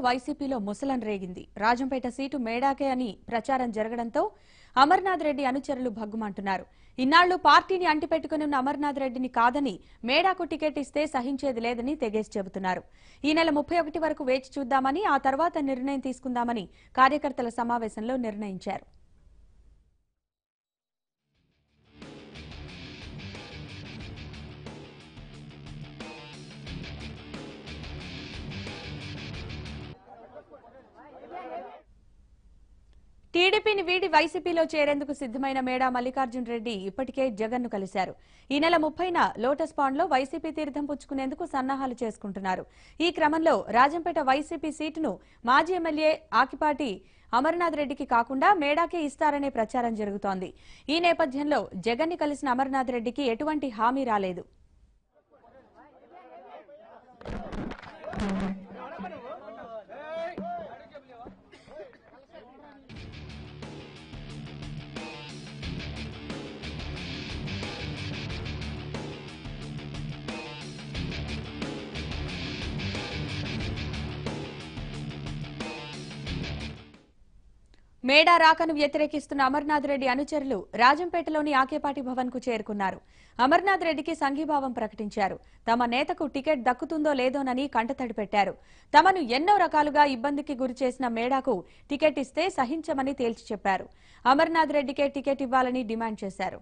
వైసీపీలో ముసలం రేగింది. రాజంపేట సీటు మేడాకే అని ప్రచారం జరగడంతో అమర్నాథ్ రెడ్డి అనుచరులు భగ్గుమంటున్నారు. ఇన్నాళ్లు పార్టీని అంటిపెట్టుకుని ఉన్న అమర్నాథ్ రెడ్డిని కాదని మేడాకు టికెట్ ఇస్తే సహించేది లేదని తెగేసి చెబుతున్నారు. ఈ నెల 31 వరకు వేచి చూద్దామని, ఆ తర్వాత నిర్ణయం తీసుకుందామని కార్యకర్తల సమావేశంలో నిర్ణయించారు. టీడీపీని వీడి వైసీపీలో చేరేందుకు సిద్దమైన మేడా మల్లికార్జున్ రెడ్డి ఇప్పటికే జగన్ను కలిశారు. ఈ నెల 30న లోటస్ పాండ్లో వైసీపీ తీర్థం పుచ్చుకునేందుకు సన్నాహాలు చేసుకుంటున్నారు. ఈ క్రమంలో రాజంపేట వైసీపీ సీటును మాజీ ఎమ్మెల్యే ఆకిపాటి అమర్నాథ్ రెడ్డికి కాకుండా మేడాకే ఇస్తారనే ప్రచారం జరుగుతోంది. ఈ నేపథ్యంలో జగన్ని కలిసిన అమర్నాథ్ రెడ్డికి ఎటువంటి హామీ రాలేదు. మేడా రాకను వ్యతిరేకిస్తున్న అమర్నాథ్ రెడ్డి అనుచరులు రాజంపేటలోని ఆకేపాటి భవన్ కు చేరుకున్నారు. అమర్నాథ్ రెడ్డికి సంఘీభావం ప్రకటించారు. తమ నేతకు టికెట్ దక్కుతుందో లేదోనని కంటతడి పెట్టారు. తమను ఎన్నో రకాలుగా ఇబ్బందికి గురిచేసిన మేడాకు టికెట్ ఇస్తే సహించమని తేల్చి చెప్పారు. అమర్నాథ్ రెడ్డికే టికెట్ ఇవ్వాలని డిమాండ్ చేశారు.